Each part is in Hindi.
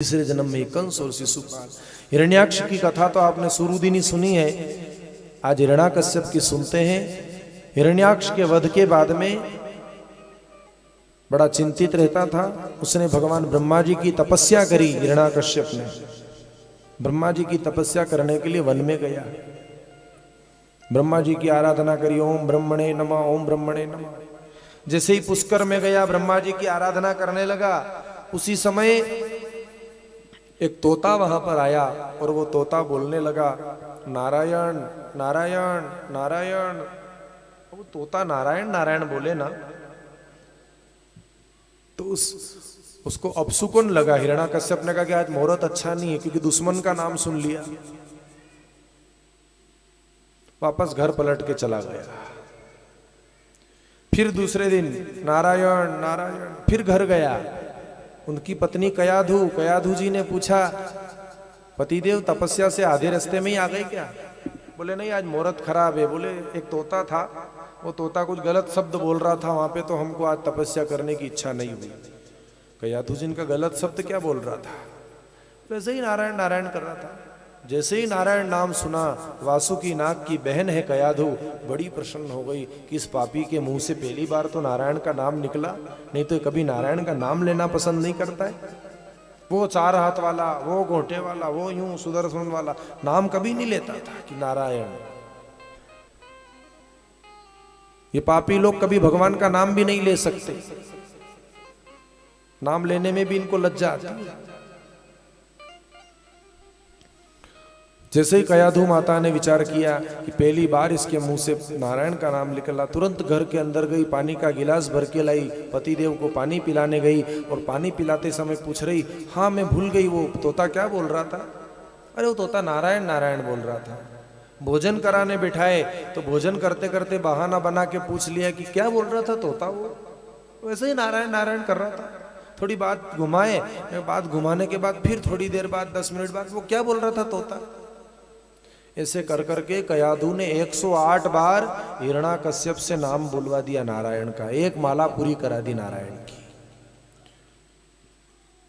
तीसरे जन्म में कंस और शिशुपाल। हिरण्याक्ष की कथा तो आपने शुरू दिन ही सुनी है, आज हिरण्याकश्यप की सुनते हैं। हिरण्याक्ष के वध के बाद में बड़ा चिंतित रहता था। उसने भगवान ब्रह्मा जी की तपस्या करी। हिरण्याकश्यप ने ब्रह्मा जी की तपस्या करने के लिए वन में गया, ब्रह्मा जी की आराधना करी। ओम ब्रह्मणे नमः, ओम ब्रह्मणे नमः। जैसे ही पुष्कर में गया, ब्रह्मा जी की आराधना करने लगा, उसी समय एक तोता वहां पर आया और वो तोता बोलने लगा, नारायण नारायण नारायण। वो तोता नारायण नारायण बोले ना, तो उसको अपसुकन लगा। हिरण्याकश्यप ने कहा कि आज मुहूर्त अच्छा नहीं है, क्योंकि दुश्मन का नाम सुन लिया। वापस घर पलट के चला गया। फिर दूसरे दिन नारायण नारायण, फिर घर गया। उनकी पत्नी कयाधु जी ने पूछा, पतिदेव तपस्या से आधे रास्ते में ही आ गए क्या? बोले नहीं, आज मुहूर्त खराब है। बोले एक तोता था, वो तोता कुछ गलत शब्द बोल रहा था वहां पे, तो हमको आज तपस्या करने की इच्छा नहीं हुई। कयाधु जी का गलत शब्द क्या बोल रहा था? वैसे ही नारायण नारायण कर रहा था। जैसे ही नारायण नाम सुना, वासुकी नाग की बहन है कयाधु, बड़ी प्रसन्न हो गई कि इस पापी के मुंह से पहली बार तो नारायण का नाम निकला, नहीं तो कभी नारायण का नाम लेना पसंद नहीं करता है। वो चार हाथ वाला, वो घोंटे वाला, वो यूं सुदर्शन वाला नाम कभी नहीं लेता था कि नारायण। ये पापी लोग कभी भगवान का नाम भी नहीं ले सकते, नाम लेने में भी इनको लज्जा आती है। जैसे ही कयाधु माता ने विचार किया कि पहली बार इसके मुंह से नारायण का नाम निकला, तुरंत घर के अंदर गई, पानी का गिलास भर के लाई, पतिदेव को पानी पिलाने गई और पानी पिलाते समय पूछ रही, हाँ मैं भूल गई वो तोता क्या बोल रहा था? अरे वो तोता नारायण नारायण बोल रहा था। भोजन कराने बिठाए तो भोजन करते करते बहाना बना के पूछ लिया कि क्या बोल रहा था तोता? वो वैसे ही नारायण नारायण कर रहा था। थोड़ी बात घुमाए, बात घुमाने के बाद फिर थोड़ी देर बाद 10 मिनट बाद वो क्या बोल रहा था तोता? ऐसे कर करके कयाधु ने 108 बार हिरण्याकश्यप से नाम बुलवा दिया नारायण का। एक माला पूरी करा दी नारायण की।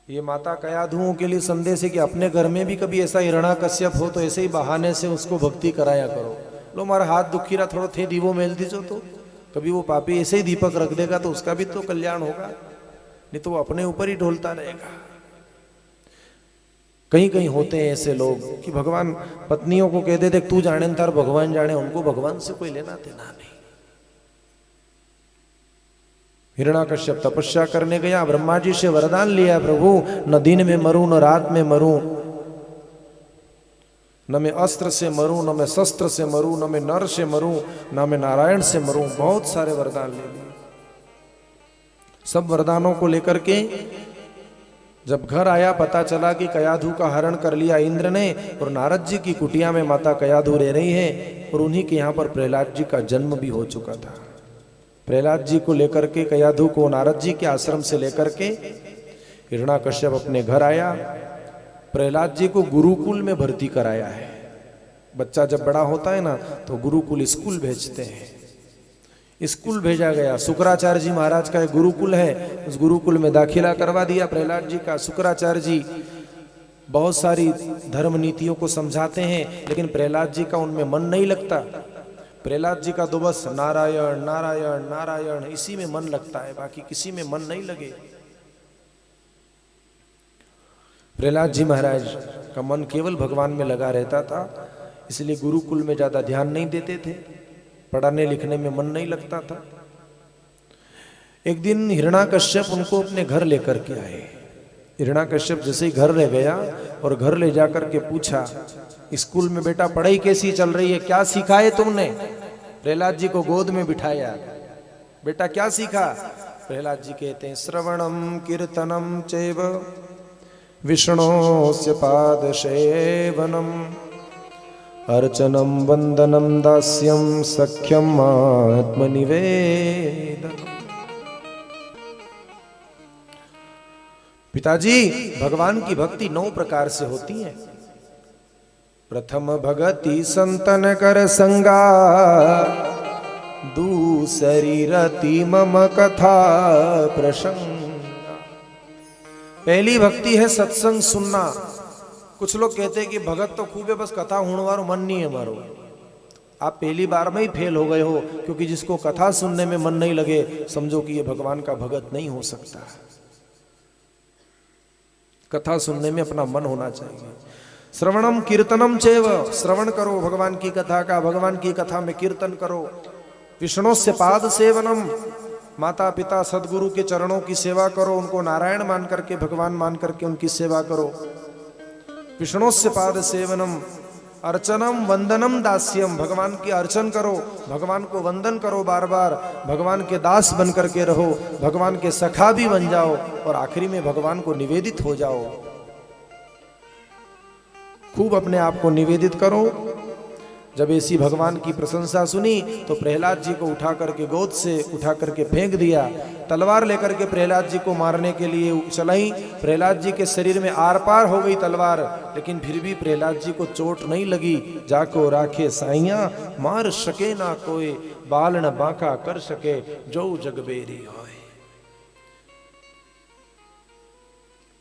ये माता कयाधुओं के लिए संदेश है कि अपने घर में भी कभी ऐसा हिरण्याकश्यप हो तो ऐसे ही बहाने से उसको भक्ति कराया करो। लो मारा हाथ दुखी रहा, थोड़ा थे दीवो मेल दीजो, तो कभी वो पापी ऐसे ही दीपक रख देगा तो उसका भी तो कल्याण होगा, नहीं तो वो अपने ऊपर ही ढोलता रहेगा। कहीं कहीं होते हैं ऐसे लोग कि भगवान पत्नियों को कह देते तू जाने तार भगवान जाने, उनको भगवान से कोई लेना देना नहीं। हिरण्याकश्यप तपस्या करने गया, ब्रह्मा जी से वरदान लिया, प्रभु न दिन में मरूं न रात में मरूं, न मैं अस्त्र से मरूं न मैं शस्त्र से मरूं, न मैं नर से मरूं न मैं नारायण से मरूं। बहुत सारे वरदान ले लिए। सब वरदानों को लेकर के जब घर आया, पता चला कि कयाधु का हरण कर लिया इंद्र ने, और नारद जी की कुटिया में माता कयाधु रह रही है, और उन्हीं के यहाँ पर प्रहलाद जी का जन्म भी हो चुका था। प्रहलाद जी को लेकर के, कयाधु को नारद जी के आश्रम से लेकर के हिरण्याकश्यप अपने घर आया। प्रहलाद जी को गुरुकुल में भर्ती कराया है। बच्चा जब बड़ा होता है ना तो गुरुकुल स्कूल भेजते हैं। स्कूल भेजा गया। शुक्राचार्य जी महाराज का एक गुरुकुल है, उस गुरुकुल में दाखिला करवा दिया प्रहलाद जी का। शुक्राचार्य जी बहुत सारी धर्म नीतियों को समझाते हैं, लेकिन प्रहलाद जी का उनमें मन नहीं लगता। प्रहलाद जी का तो बस नारायण नारायण नारायण इसी में मन लगता है, बाकी किसी में मन नहीं लगे। प्रहलाद जी महाराज का मन केवल भगवान में लगा रहता था, इसलिए गुरुकुल में ज्यादा ध्यान नहीं देते थे, पढ़ाने लिखने में मन नहीं लगता था। एक दिन हिरण्याकश्यप उनको अपने घर लेकर के आए। हिरण्याकश्यप जैसे ही घर ले गया और घर ले जाकर के पूछा, स्कूल में बेटा पढ़ाई कैसी चल रही है, क्या सीखा है तुमने? प्रहलाद जी को गोद में बिठाया, बेटा क्या सीखा? प्रहलाद जी कहते हैं, श्रवणम कीर्तनम चैव विष्णोस्य पाद सेवनम अर्चनम वंदनम दास्यम सख्यम आत्मनिवेदन। पिताजी, भगवान की भक्ति 9 प्रकार से होती है। प्रथम भगति संतन कर संगा, दूसरी रति मम कथा प्रसंग, पहली भक्ति है सत्संग सुनना। कुछ लोग कहते हैं कि भगत तो खूब है, बस कथा होने वारो मन नहीं है मारो। आप पहली बार में ही फेल हो गए हो, क्योंकि जिसको कथा सुनने में मन नहीं लगे समझो कि ये भगवान का भगत नहीं हो सकता। कथा सुनने में अपना मन होना चाहिए। श्रवणम कीर्तनम चैव, श्रवण करो भगवान की कथा का, भगवान की कथा में कीर्तन करो। विष्णुस्य पाद सेवनम, माता पिता सदगुरु के चरणों की सेवा करो, उनको नारायण मान करके, भगवान मान करके उनकी सेवा करो। विष्णुस्य पाद सेवनम, अर्चनम वंदनम दास्यम, भगवान की अर्चन करो, भगवान को वंदन करो, बार बार भगवान के दास बन करके रहो, भगवान के सखा भी बन जाओ और आखिरी में भगवान को निवेदित हो जाओ। खूब अपने आप को निवेदित करो। जब ऐसी भगवान की प्रशंसा सुनी तो प्रहलाद जी को उठा करके गोद से उठा करके फेंक दिया। तलवार लेकर के प्रहलाद जी को मारने के लिए चलाई। प्रहलाद जी के शरीर में आर पार हो गई तलवार, लेकिन फिर भी प्रहलाद जी को चोट नहीं लगी। जाको राखे साइया, मार सके ना कोई, बाल न बांका कर सके, जो जगबेरी होए।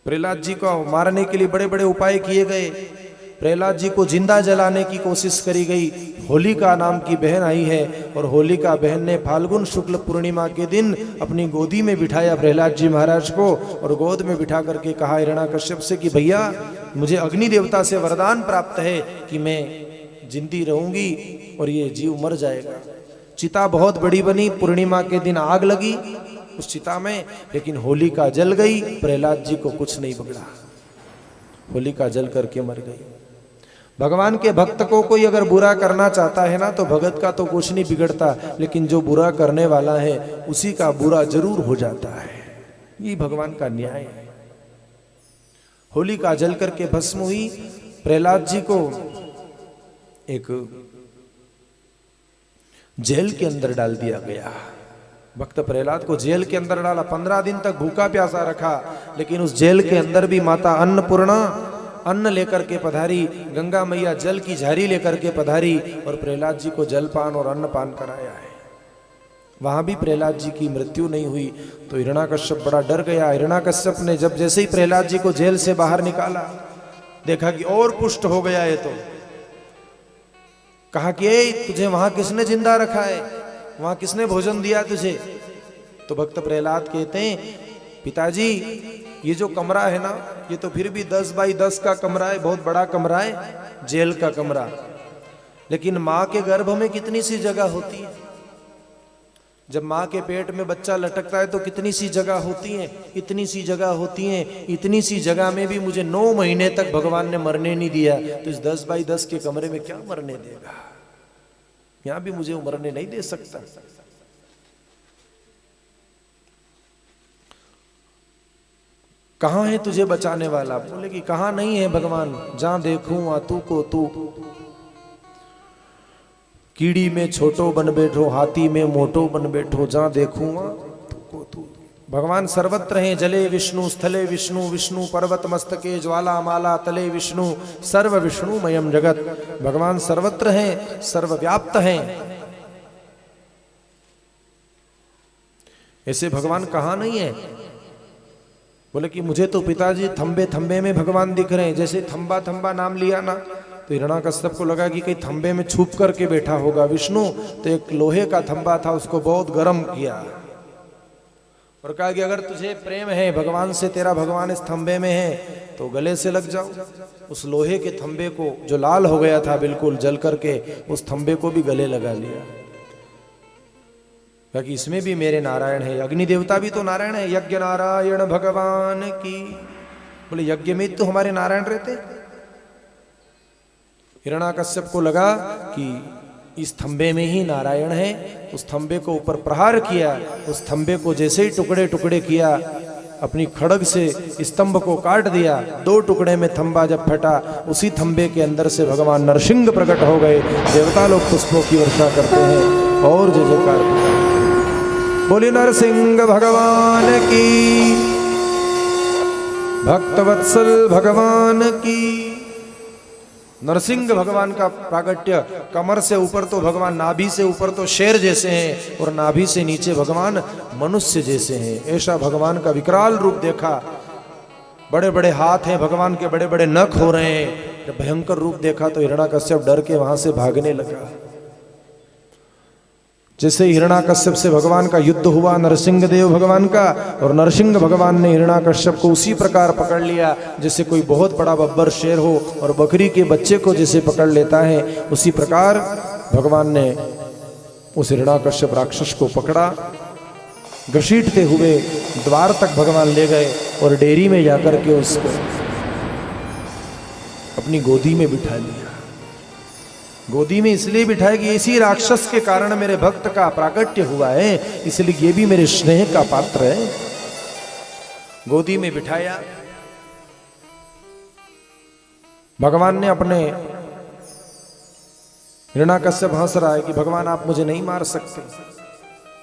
प्रहलाद जी को मारने के लिए बड़े बड़े उपाय किए गए। प्रहलाद जी को जिंदा जलाने की कोशिश करी गई। होलिका नाम की बहन आई है और होलिका बहन ने फाल्गुन शुक्ल पूर्णिमा के दिन अपनी गोदी में बिठाया प्रहलाद जी महाराज को और गोद में बिठा करके कहा हिरण्याकश्यप से कि भैया मुझे अग्नि देवता से वरदान प्राप्त है कि मैं जिंदी रहूंगी और ये जीव मर जाएगा। चिता बहुत बड़ी बनी, पूर्णिमा के दिन आग लगी उस चिता में, लेकिन होलिका जल गई, प्रहलाद जी को कुछ नहीं बिगड़ा, होलिका जल करके मर गई। भगवान के भक्त को कोई अगर बुरा करना चाहता है ना तो भगत का तो कुछ नहीं बिगड़ता, लेकिन जो बुरा करने वाला है उसी का बुरा जरूर हो जाता है। ये भगवान का न्याय है। होलिका जल करके भस्म हुई। प्रहलाद जी को एक जेल के अंदर डाल दिया गया। भक्त प्रहलाद को जेल के अंदर डाला, 15 दिन तक भूखा प्यासा रखा, लेकिन उस जेल के अंदर भी माता अन्नपूर्णा अन्न लेकर के पधारी, गंगा मैया जल की झारी लेकर के पधारी और प्रहलाद जी को जलपान और अन्नपान कराया है। वहां भी प्रहलाद जी की मृत्यु नहीं हुई तो हिरण्याकश्यप बड़ा डर गया। हिरण्याकश्यप ने जब जैसे ही प्रहलाद जी को जेल से बाहर निकाला, देखा कि और पुष्ट हो गया है, तो कहा कि ए तुझे वहां किसने जिंदा रखा है, वहां किसने भोजन दिया तुझे? तो भक्त प्रहलाद कहते हैं पिताजी ये जो कमरा है ना, ये तो फिर भी 10 बाई 10 का कमरा है, बहुत बड़ा कमरा है, जेल का कमरा, लेकिन माँ के गर्भ में कितनी सी जगह होती है। जब माँ के पेट में बच्चा लटकता है तो कितनी सी जगह होती है, इतनी सी जगह होती है। इतनी सी जगह में भी मुझे 9 महीने तक भगवान ने मरने नहीं दिया, तो इस 10 बाई 10 के कमरे में क्या मरने देगा? यहां भी मुझे मरने नहीं दे सकता। कहां है तुझे बचाने वाला? बोले कि कहां नहीं है भगवान, जहां देखूं आ तू को तू। कीड़ी में छोटो बन बैठो, हाथी में मोटो बन बैठो, जहां देखूं आ तू को तू। भगवान सर्वत्र हैं, जले विष्णु, स्थले विष्णु, विष्णु पर्वत मस्तके, ज्वाला माला तले विष्णु, सर्व विष्णुमयम जगत। भगवान सर्वत्र हैं, सर्वव्याप्त हैं। ऐसे भगवान कहां नहीं है? बोले कि मुझे तो पिताजी थंबे थंबे में भगवान दिख रहे हैं। जैसे थंबा थंबा नाम लिया ना तो हिरण्याकश्यप को लगा कि कहीं थंबे में छुप करके बैठा होगा विष्णु, तो एक लोहे का थंबा था, उसको बहुत गर्म किया और कहा कि अगर तुझे प्रेम है भगवान से, तेरा भगवान इस थंबे में है, तो गले से लग जाओ। उस लोहे के थंबे को जो लाल हो गया था बिल्कुल जल करके, उस थंबे को भी गले लगा लिया, क्योंकि इसमें भी मेरे नारायण है। अग्नि देवता भी तो नारायण है, यज्ञ नारायण भगवान की। बोले यज्ञ में तो हमारे नारायण रहते। हिरण्याकश्यप को लगा कि इस थंबे में ही नारायण है, उस थंबे को ऊपर प्रहार किया। उस थंबे को जैसे ही टुकड़े टुकड़े किया, अपनी खड़ग से स्तंभ को काट दिया। 2 टुकड़े में थंबा जब फटा, उसी थंबे के अंदर से भगवान नरसिंह प्रकट हो गए। देवता लोग पुष्पों की वर्षा करते हैं और जय जयकार। बोले नरसिंह भगवान की, भक्तवत्सल भगवान की। नरसिंह भगवान का प्रागट्य, कमर से ऊपर तो भगवान, नाभि से ऊपर तो शेर जैसे हैं और नाभि से नीचे भगवान मनुष्य जैसे हैं। ऐसा भगवान का विकराल रूप देखा। बड़े बड़े हाथ हैं, भगवान के बड़े बड़े नख हो रहे हैं। जब भयंकर रूप देखा तो हिरण्याकश्यप डर के वहां से भागने लगा। जैसे हिरण्याकश्यप से भगवान का युद्ध हुआ, नरसिंह देव भगवान का, और नरसिंह भगवान ने हिरण्याकश्यप को उसी प्रकार पकड़ लिया जैसे कोई बहुत बड़ा बब्बर शेर हो और बकरी के बच्चे को जैसे पकड़ लेता है, उसी प्रकार भगवान ने उस हिरण्याकश्यप राक्षस को पकड़ा। घसीटते हुए द्वार तक भगवान ले गए और डेयरी में जाकर के उसको अपनी गोदी में बिठा लिया। गोदी में इसलिए बिठाए कि इसी राक्षस के कारण मेरे भक्त का प्राकट्य हुआ है, इसलिए ये भी मेरे स्नेह का पात्र है। गोदी में बिठाया। भगवान ने अपने, हिरण्याकश्यप हंस रहा है कि भगवान आप मुझे नहीं मार सकते।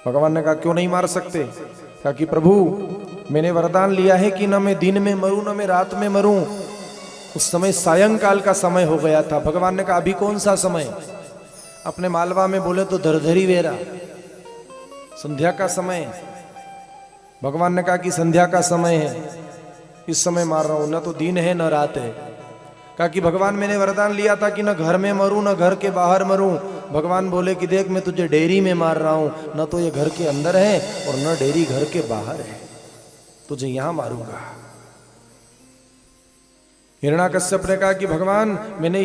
भगवान ने कहा क्यों नहीं मार सकते? कहा कि प्रभु मैंने वरदान लिया है कि न मैं दिन में मरूं न मैं रात में मरूं। उस समय सायंकाल का समय हो गया था। भगवान ने कहा अभी कौन सा समय? अपने मालवा में बोले तो धरधरी वेरा, संध्या का समय। भगवान ने कहा कि संध्या का समय है, इस समय मार रहा हूं, न तो दिन है न रात है। कहा कि भगवान मैंने वरदान लिया था कि न घर में मरूं न घर के बाहर मरूं। भगवान बोले कि देख मैं तुझे डेयरी में मार रहा हूं, न तो ये घर के अंदर है और न डेयरी घर के बाहर है, तुझे यहां मारूंगा। हिरण्याकश्यप ने कहा कि भगवान मैंने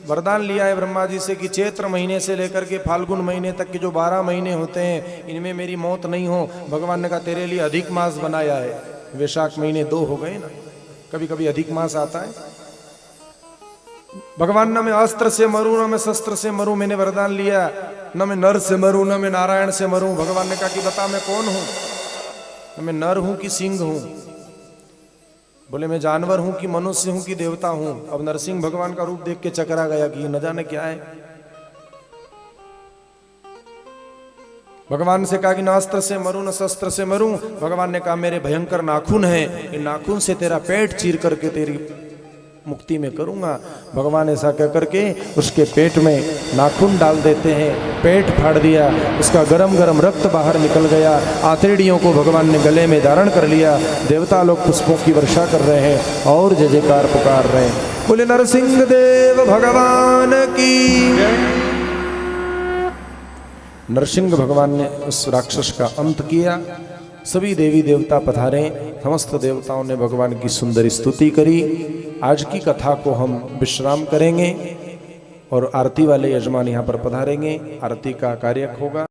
वरदान लिया है ब्रह्मा जी से कि चैत्र महीने से लेकर के फाल्गुन महीने तक के जो 12 महीने होते हैं इनमें मेरी मौत नहीं हो। भगवान ने कहा तेरे लिए अधिक मास बनाया है, वैशाख महीने 2 हो गए ना, कभी कभी अधिक मास आता है। भगवान न मैं अस्त्र से मरूं न मैं शस्त्र से मरूं, मैंने वरदान लिया, न मैं नर से मरूं न मैं नारायण से मरूं। भगवान ने कहा कि बता मैं कौन हूं, न मैं नर हूं कि सिंह हूं? बोले मैं जानवर हूं कि मनुष्य हूं कि देवता हूं। अब नरसिंह भगवान का रूप देख के चकरा गया कि न जाने क्या है। भगवान से कहा कि न अस्त्र से मरूं न शस्त्र से मरूं। भगवान ने कहा मेरे भयंकर नाखून हैं, इन नाखून से तेरा पेट चीर करके तेरी मुक्ति में करूंगा। भगवान ऐसा कह करके उसके पेट में नाखून डाल देते हैं, पेट फाड़ दिया, उसका गरम गरम रक्त बाहर निकल गया। आंतड़ियों को भगवान ने गले में धारण कर लिया। देवता लोग पुष्पों की वर्षा कर रहे हैं और जय जयकार पुकार रहे हैं। बोले नरसिंह देव भगवान की। नरसिंह भगवान ने उस राक्षस का अंत किया। सभी देवी देवता पधारे, समस्त देवताओं ने भगवान की सुंदर स्तुति करी। आज की कथा को हम विश्राम करेंगे और आरती वाले यजमान यहाँ पर पधारेंगे, आरती का कार्य होगा।